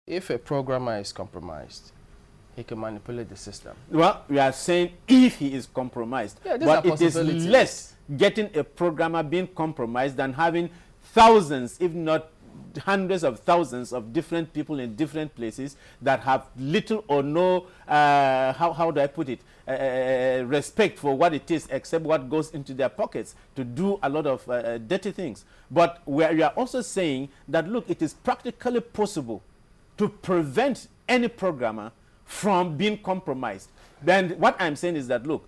if a programmer is compromised, he can manipulate the system. Well, we are saying if he is compromised, Yeah, but it is less getting a programmer being compromised than having thousands, if not hundreds of thousands of different people in different places that have little or no, how do I put it, respect for what it is except what goes into their pockets to do a lot of dirty things. But we are also saying that, look, it is practically possible to prevent any programmer from being compromised. Then what I'm saying is that, look,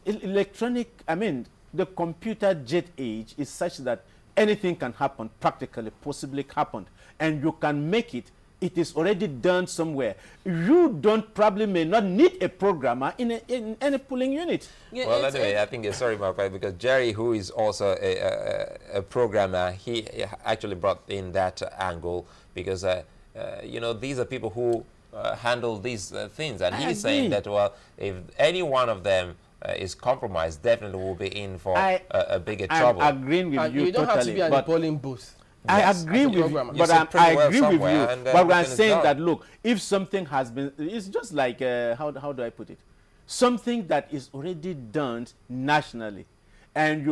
the computer jet age is such that anything can happen, practically, possibly happened, and you can make it. It is already done somewhere. You probably may not need a programmer in any polling unit. Yeah, well, anyway, I think, sorry, Mark, because Jerry, who is also a programmer, he actually brought in that angle because, you know, these are people who handle these things. And he's saying that, well, if any one of them is compromised, definitely will be in for a bigger trouble. I'm agreeing with you. You don't totally, have to be at the polling booth. I agree with you, but I agree with you. But we're saying that, look, if something has been, it's just like, how do I put it? Something that is already done nationally, and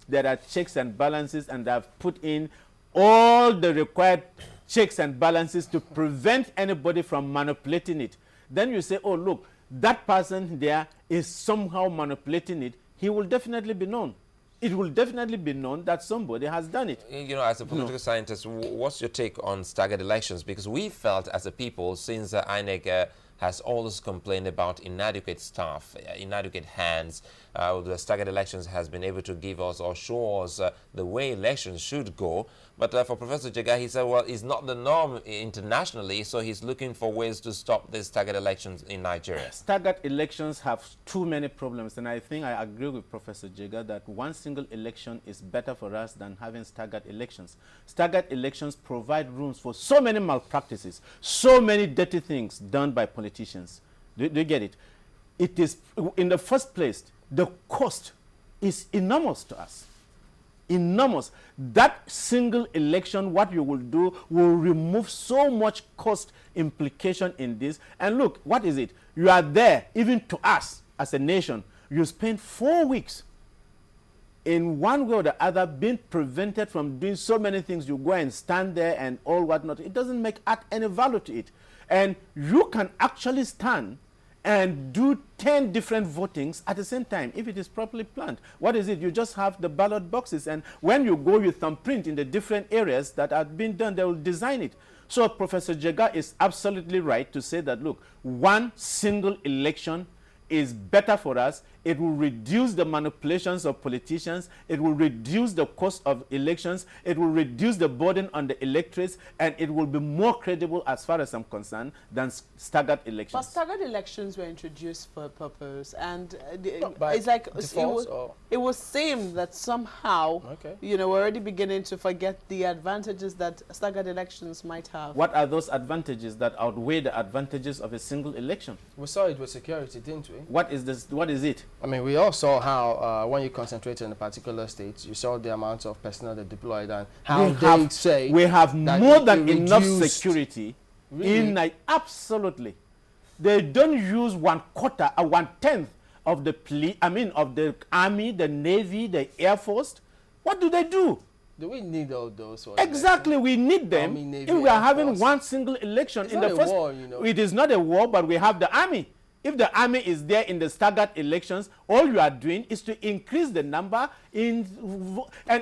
there are checks and balances, and they have put in all the required checks and balances to prevent anybody from manipulating it. Then you say, oh, look, that person there is somehow manipulating it. He will definitely be known. It will definitely be known that somebody has done it. You know, as a political scientist, what's your take on staggered elections? Because we felt as a people, since INEC has always complained about inadequate staff, inadequate hands, the staggered elections has been able to give us or show us the way elections should go. But for Professor Jega, he said, well, it's not the norm internationally, so he's looking for ways to stop these staggered elections in Nigeria. Staggered elections have too many problems, and I think I agree with Professor Jega that one single election is better for us than having staggered elections. Staggered elections provide rooms for so many malpractices, so many dirty things done by politicians. Do you get it? It is, in the first place, the cost is enormous to us. Enormous. That single election, what you will do, will remove so much cost implication in this. And look, what is it? You are there, even to us as a nation, you spend 4 weeks in one way or the other being prevented from doing so many things. You go and stand there and all whatnot. It doesn't add any value to it. And you can actually stand and do 10 different votings at the same time if it is properly planned. What is it? You just have the ballot boxes, and when you go, you thumbprint in the different areas that are being done, they will design it. So Professor Jega is absolutely right to say that, look, one single election is better for us. It will reduce the manipulations of politicians. It will reduce the cost of elections. It will reduce the burden on the electorates, and it will be more credible, as far as I'm concerned, than staggered elections. But staggered elections were introduced for a purpose, and it's like it was seemed that somehow, you know, we're already beginning to forget the advantages that staggered elections might have. What are those advantages that outweigh the advantages of a single election? We saw it with security, didn't we? What is this? What is it? I mean, we all saw how when you concentrate in a particular state, you saw the amount of personnel they deployed and how they say we have more than enough security. Really? Absolutely. They don't use 1/4 or 1/10 of the of the Army, the Navy, the Air Force. What do they do? Do we need all those? Exactly, we need them. Army, Navy, if we are having one single election in the first, war, you know. It is not a war, but we have the Army. If the Army is there in the staggered elections, all you are doing is to increase the number and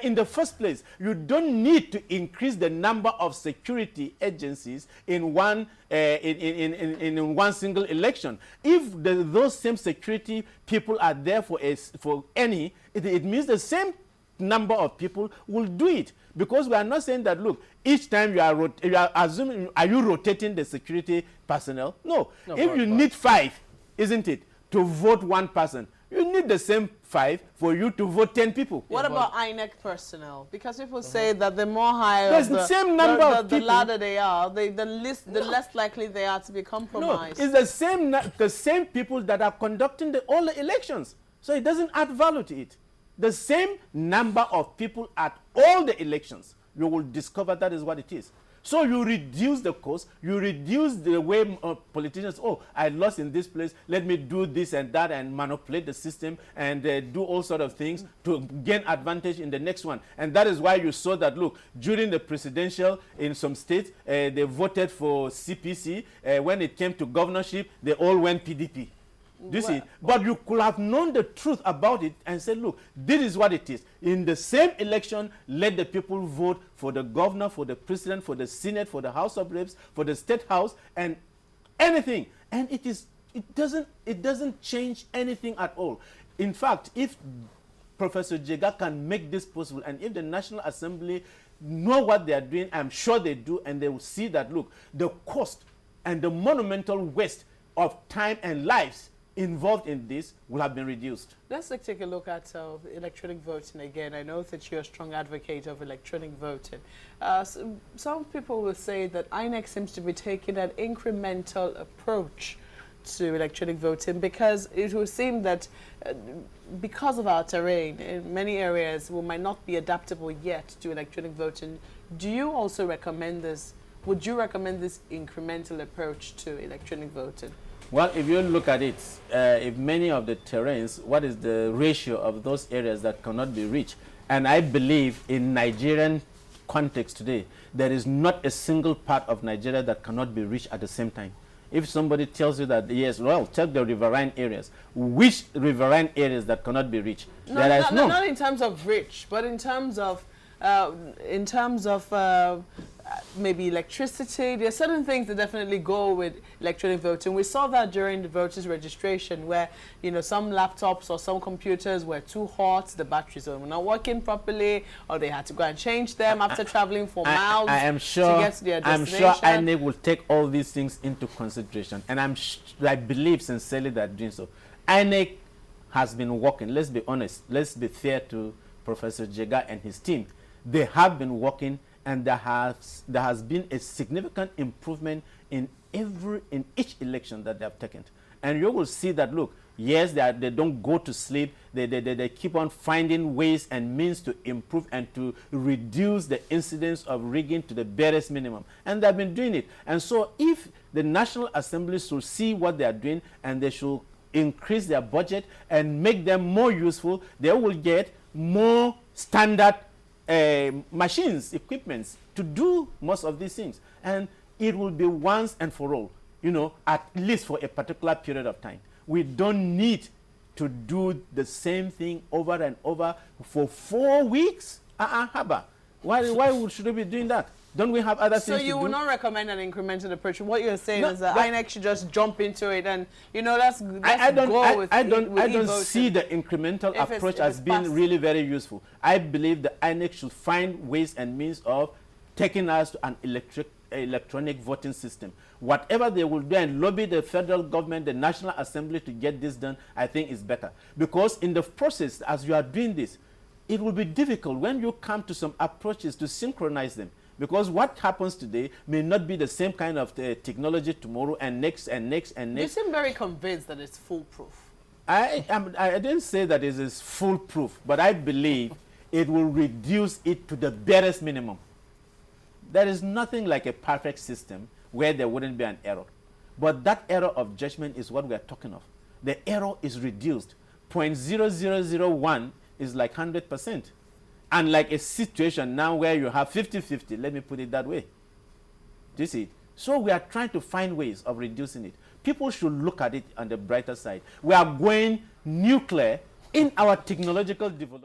in the first place, you don't need to increase the number of security agencies in one one single election. If those same security people are there it means the same number of people will do it, because we are not saying that, look, each time you are assuming, are you rotating the security personnel? No. If you need 5, isn't it, to vote one person, you need the same 5 for you to vote 10 people. What about INEC personnel? Because people say that the more higher the same number of people, the ladder they are, the less likely they are to be compromised. No, it's the same people that are conducting all the elections. So it doesn't add value to it. The same number of people at all the elections, you will discover that is what it is. So you reduce the cost, you reduce the way politicians, oh, I lost in this place, let me do this and that and manipulate the system and do all sort of things to gain advantage in the next one. And that is why you saw that, look, during the presidential in some states, they voted for CPC. When it came to governorship, they all went PDP. Do you see? But you could have known the truth about it and said, look, this is what it is. In the same election, let the people vote for the governor, for the president, for the Senate, for the House of Reps, for the State House, and anything. And it doesn't change anything at all. In fact, if Professor Jega can make this possible, and if the National Assembly know what they are doing, I'm sure they do, and they will see that, look, the cost and the monumental waste of time and lives involved in this will have been reduced. Let's take a look at electronic voting again. I know that you're a strong advocate of electronic voting. Some people will say that INEC seems to be taking an incremental approach to electronic voting, because it will seem that because of our terrain, in many areas we might not be adaptable yet to electronic voting. Do you also recommend this? Would you recommend this incremental approach to electronic voting? Well, if you look at it, if many of the terrains, what is the ratio of those areas that cannot be reached? And I believe in Nigerian context today, there is not a single part of Nigeria that cannot be reached at the same time. If somebody tells you that, yes, well, check the riverine areas. Which riverine areas that cannot be reached? Not in terms of reach, but in terms of maybe electricity. There are certain things that definitely go with electronic voting. We saw that during the voters registration, where, you know, some laptops or some computers were too hot, the batteries were not working properly, or they had to go and change them after traveling for miles I am sure, to get to their destination. I'm sure INEC will take all these things into consideration, and I believe sincerely that doing so. INEC has been working. Let's be honest. Let's be fair to Professor Jega and his team. They have been working, and there has been a significant improvement in each election that they have taken. And you will see that, look, yes, they don't go to sleep. They keep on finding ways and means to improve and to reduce the incidence of rigging to the barest minimum. And they've been doing it. And so if the National Assembly should see what they are doing, and they should increase their budget and make them more useful, they will get more standard machines, equipments to do most of these things. And it will be once and for all, you know, at least for a particular period of time. We don't need to do the same thing over and over for 4 weeks. Haba. Why should we be doing that? Don't we have other things to do? So you would not recommend an incremental approach. What you're saying is that INEC should just jump into it, and, you know, I don't see the incremental approach as being really very useful. I believe the INEC should find ways and means of taking us to an electronic voting system. Whatever they will do and lobby the federal government, the National Assembly to get this done, I think is better. Because in the process, as you are doing this, it will be difficult when you come to some approaches to synchronize them. Because what happens today may not be the same kind of technology tomorrow and next and next and next. You seem very convinced that it's foolproof. I didn't say that it is foolproof, but I believe it will reduce it to the barest minimum. There is nothing like a perfect system where there wouldn't be an error. But that error of judgment is what we are talking of. The error is reduced. 0.0001 is like 100%. Unlike a situation now where you have 50-50, let me put it that way. Do you see? So we are trying to find ways of reducing it. People should look at it on the brighter side. We are going nuclear in our technological development.